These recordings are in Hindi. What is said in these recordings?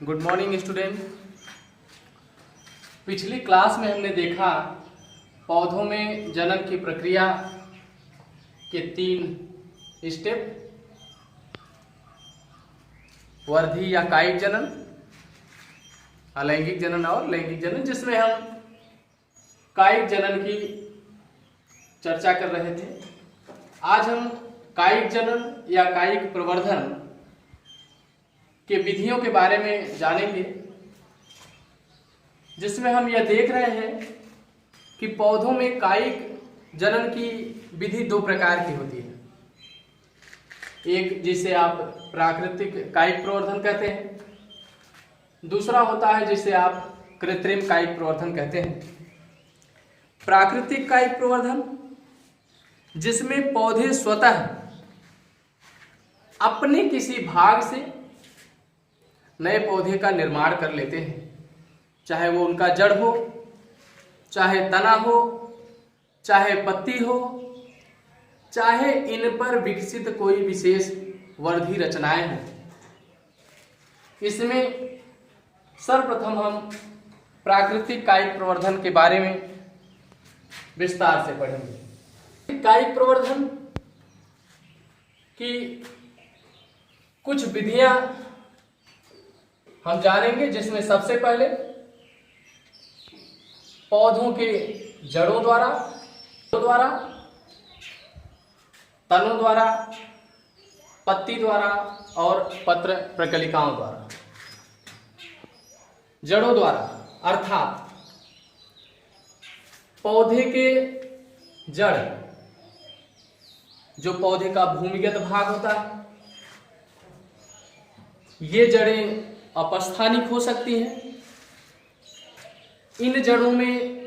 Good morning student. पिछली क्लास में हमने देखा पौधों में जनन की प्रक्रिया के 3 स्टेप, वर्धी या कायिक जनन, अलैंगिक जनन और लैंगिक जनन, जिसमें हम कायिक जनन की चर्चा कर रहे थे। आज हम कायिक जनन या कायिक प्रवर्धन के विधियों के बारे में जानेंगे, जिसमें हम यह देख रहे हैं कि पौधों में कायिक जनन की विधि 2 प्रकार की होती है। एक जिसे आप प्राकृतिक कायिक प्रवर्धन कहते हैं, दूसरा होता है जिसे आप कृत्रिम कायिक प्रवर्धन कहते हैं। प्राकृतिक कायिक प्रवर्धन जिसमें पौधे स्वतः अपने किसी भाग से नए पौधे का निर्माण कर लेते हैं, चाहे वो उनका जड़ हो, चाहे तना हो, चाहे पत्ती हो, चाहे इन पर विकसित कोई विशेष वर्धी रचनाएं हों। इसमें सर्वप्रथम हम प्राकृतिक कायिक प्रवर्धन के बारे में विस्तार से पढ़ेंगे। कायिक प्रवर्धन की कुछ विधियां हम जानेंगे, जिसमें सबसे पहले पौधों के जड़ों द्वारा, तनों द्वारा, पत्ती द्वारा और पत्र प्रकलिकाओं द्वारा। जड़ों द्वारा अर्थात पौधे के जड़, जो पौधे का भूमिगत भाग होता है, ये जड़ें अपस्थानिक हो सकती हैं। इन जड़ों में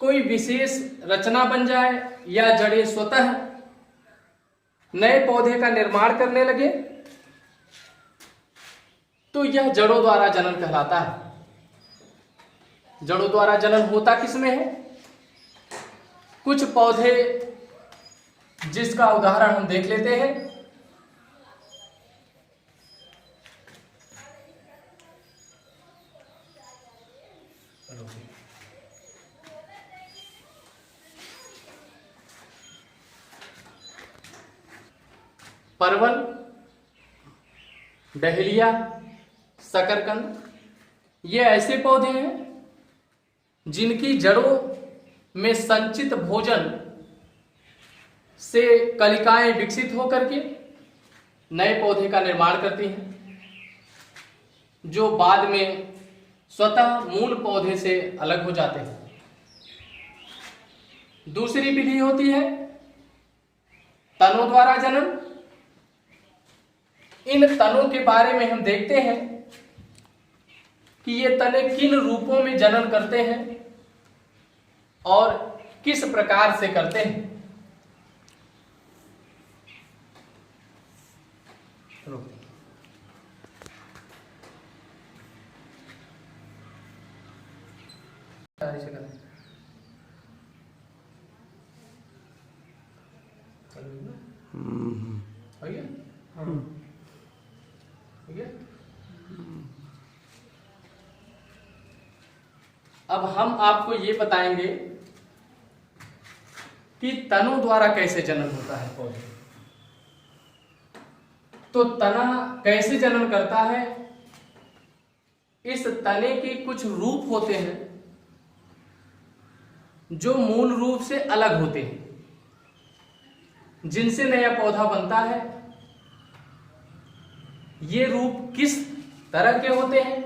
कोई विशेष रचना बन जाए या जड़ें स्वतः नए पौधे का निर्माण करने लगे, तो यह जड़ों द्वारा जनन कहलाता है। जड़ों द्वारा जनन होता किसमें है? कुछ पौधे जिसका उदाहरण हम देख लेते हैं। परवल, डहेलिया, शकरकंद, ये ऐसे पौधे हैं जिनकी जड़ों में संचित भोजन से कलिकाएं विकसित होकर के नए पौधे का निर्माण करती हैं, जो बाद में स्वतः मूल पौधे से अलग हो जाते हैं। दूसरी विधि होती है तनों द्वारा जनन। इन तनों के बारे में हम देखते हैं कि ये तने किन रूपों में जनन करते हैं और किस प्रकार से करते हैं। अब हम आपको ये बताएंगे कि तनों द्वारा कैसे जनन होता है पौधे। तो तना कैसे जनन करता है? इस तने के कुछ रूप होते हैं जो मूल रूप से अलग होते हैं, जिनसे नया पौधा बनता है। ये रूप किस तरह के होते हैं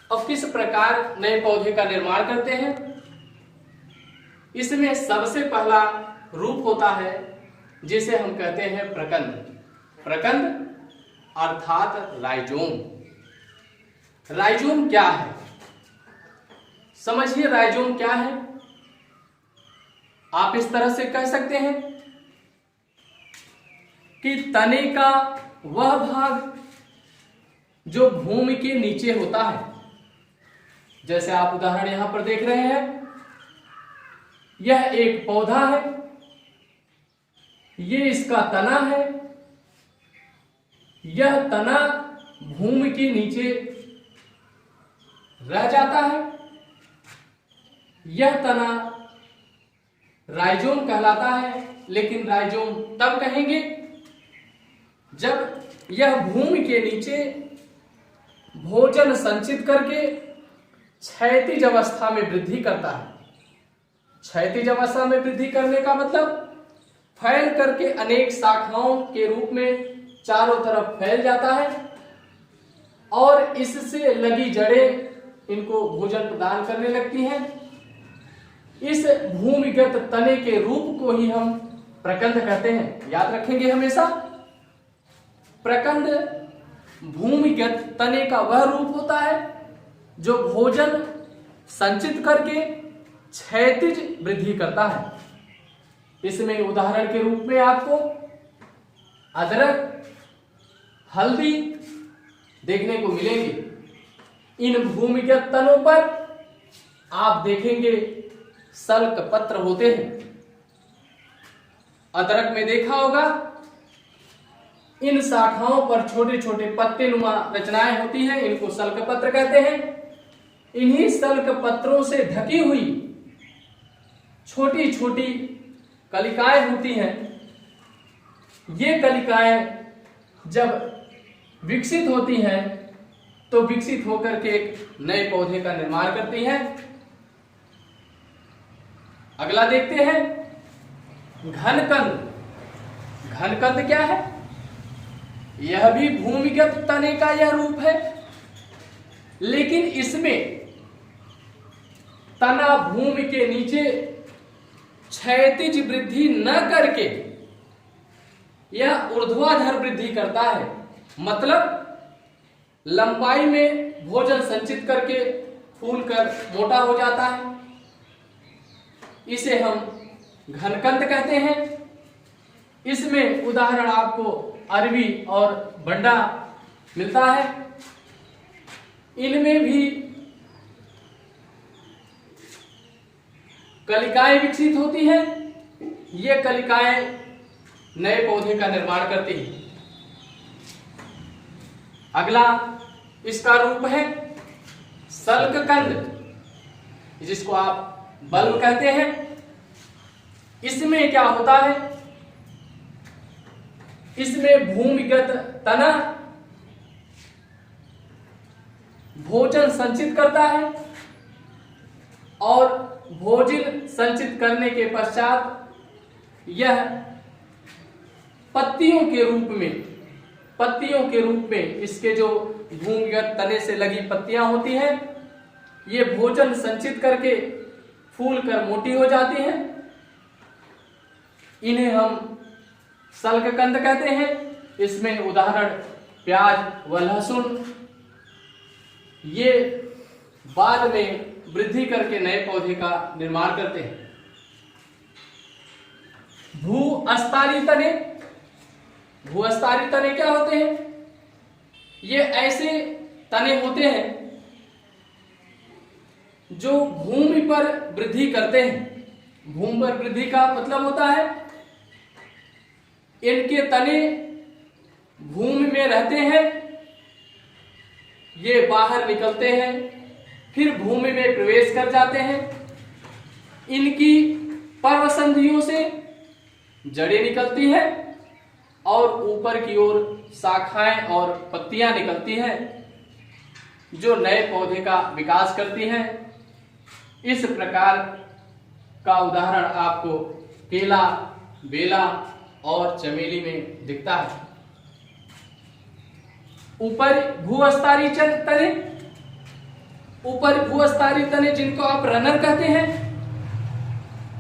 और किस प्रकार नए पौधे का निर्माण करते हैं? इसमें सबसे पहला रूप होता है जिसे हम कहते हैं प्रकंद। प्रकंद अर्थात राइजोम। राइजोम क्या है? समझिए राइजोम क्या है। आप इस तरह से कह सकते हैं कि तने का वह भाग जो भूमि के नीचे होता है, जैसे आप उदाहरण यहां पर देख रहे हैं, यह एक पौधा है, ये इसका तना है, यह तना भूमि के नीचे रह जाता है। यह तना राइजोम कहलाता है, लेकिन राइजोम तब कहेंगे जब यह भूमि के नीचे भोजन संचित करके क्षैतिज अवस्था में वृद्धि करता है। क्षैतिज अवस्था में वृद्धि करने का मतलब फैल करके अनेक शाखाओं के रूप में चारों तरफ फैल जाता है और इससे लगी जड़ें इनको भोजन प्रदान करने लगती हैं। इस भूमिगत तने के रूप को ही हम प्रकंद कहते हैं। याद रखेंगे हमेशा, प्रकंद भूमिगत तने का वह रूप होता है जो भोजन संचित करके क्षैतिज वृद्धि करता है। इसमें उदाहरण के रूप में आपको अदरक, हल्दी देखने को मिलेंगे। इन भूमिगत तनों पर आप देखेंगे सल्क पत्र होते हैं। अदरक में देखा होगा इन शाखाओं पर छोटे छोटे पत्ते नुमा रचनाएं होती हैं, इनको सल्क पत्र कहते हैं। इन्हीं सल्क पत्रों से ढकी हुई छोटी छोटी कलिकाएं होती हैं। ये कलिकाएं जब विकसित होती हैं तो विकसित होकर के एक नए पौधे का निर्माण करती हैं। अगला देखते हैं घनकंद। घनकंद क्या है? यह भी भूमिगत तने का यह रूप है, लेकिन इसमें तना भूमि के नीचे क्षैतिज वृद्धि न करके यह ऊर्ध्वाधर वृद्धि करता है। मतलब लंबाई में भोजन संचित करके फूलकर मोटा हो जाता है। इसे हम घनकंद कहते हैं। इसमें उदाहरण आपको अरवी और बंडा मिलता है। इनमें भी कलिकाएं विकसित होती हैं। ये कलिकाएं नए पौधे का निर्माण करती हैं। अगला इसका रूप है सल्ककंद, जिसको आप बल्ब कहते हैं। इसमें क्या होता है? इसमें भूमिगत तना भोजन संचित करता है और भोजन संचित करने के पश्चात यह पत्तियों के रूप में इसके जो भूमिगत तने से लगी पत्तियां होती हैं, ये भोजन संचित करके फूल कर मोटी हो जाती हैं। इन्हें हम सल्ककंद कहते हैं। इसमें उदाहरण प्याज व लहसुन, ये बाद में वृद्धि करके नए पौधे का निर्माण करते हैं। भूअस्तारी तने। भूअस्तारी तने क्या होते हैं? ये ऐसे तने होते हैं जो भूमि पर वृद्धि करते हैं। भूमि पर वृद्धि का मतलब होता है इनके तने भूमि में रहते हैं, ये बाहर निकलते हैं, फिर भूमि में प्रवेश कर जाते हैं। इनकी पर्वसंधियों से जड़ें निकलती हैं और ऊपर की ओर शाखाएं और पत्तियां निकलती हैं जो नए पौधे का विकास करती हैं। इस प्रकार का उदाहरण आपको केला, बेला और चमेली में दिखता है। ऊपर भूअस्तारी तने, ऊपर भूअस्तारी तने जिनको आप रनर कहते हैं।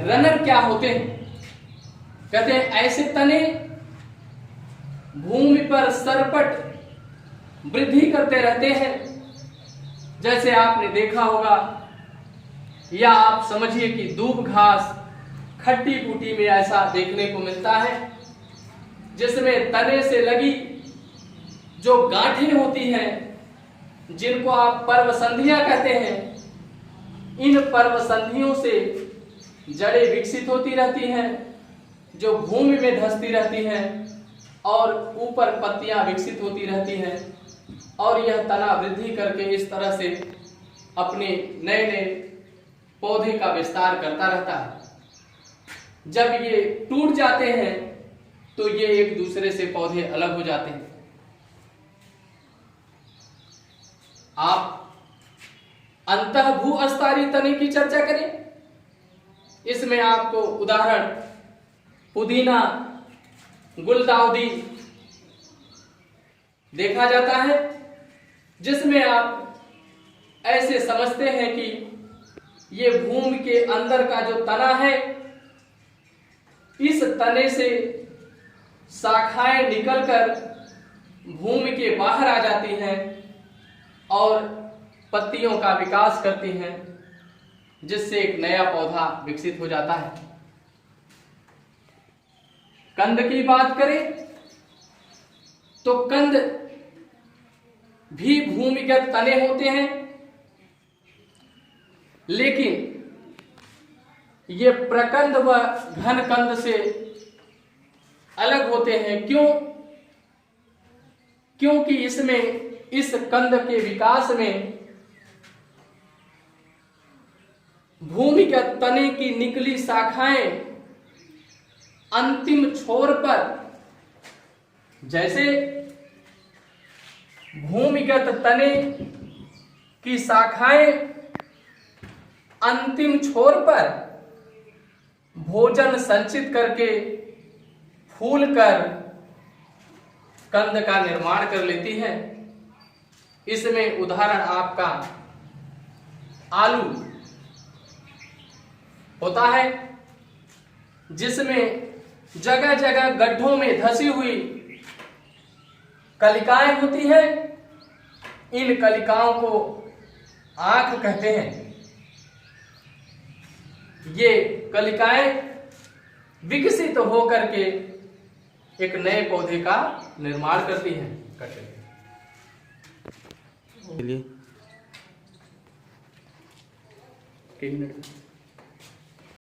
रनर क्या होते हैं? कहते हैं ऐसे तने भूमि पर सरपट वृद्धि करते रहते हैं। जैसे आपने देखा होगा या आप समझिए कि दूब घास खट्टी बूटी में ऐसा देखने को मिलता है, जिसमें तने से लगी जो गांठें होती हैं, जिनको आप पर्वसंधियां कहते हैं, इन पर्वसंधियों से जड़ें विकसित होती रहती हैं जो भूमि में धंसती रहती हैं और ऊपर पत्तियां विकसित होती रहती हैं। और यह तना वृद्धि करके इस तरह से अपने नए नए पौधे का विस्तार करता रहता है। जब ये टूट जाते हैं तो ये एक दूसरे से पौधे अलग हो जाते हैं। आप अंतः भू अस्तारी तने की चर्चा करें। इसमें आपको उदाहरण पुदीना, गुलदाउदी देखा जाता है, जिसमें आप ऐसे समझते हैं कि ये भूमि के अंदर का जो तना है, इस तने से शाखाएं निकलकर भूमि के बाहर आ जाती हैं और पत्तियों का विकास करती हैं, जिससे एक नया पौधा विकसित हो जाता है। कंद की बात करें तो कंद भी भूमिगत तने होते हैं, लेकिन ये प्रकंद व घन कंद से अलग होते हैं। क्यों? क्योंकि इसमें इस कंद के विकास में भूमिगत तने की निकली शाखाएं अंतिम छोर पर, जैसे भूमिगत तने की शाखाएं अंतिम छोर पर भोजन संचित करके फूलकर कंद का निर्माण कर लेती है। इसमें उदाहरण आपका आलू होता है, जिसमें जगह जगह गड्ढों में धसी हुई कलिकाएं होती हैं। इन कलिकाओं को आंख कहते हैं। ये कलिकाएं विकसित होकर के एक नए पौधे का निर्माण करती हैं। चलिए, 1 मिनट।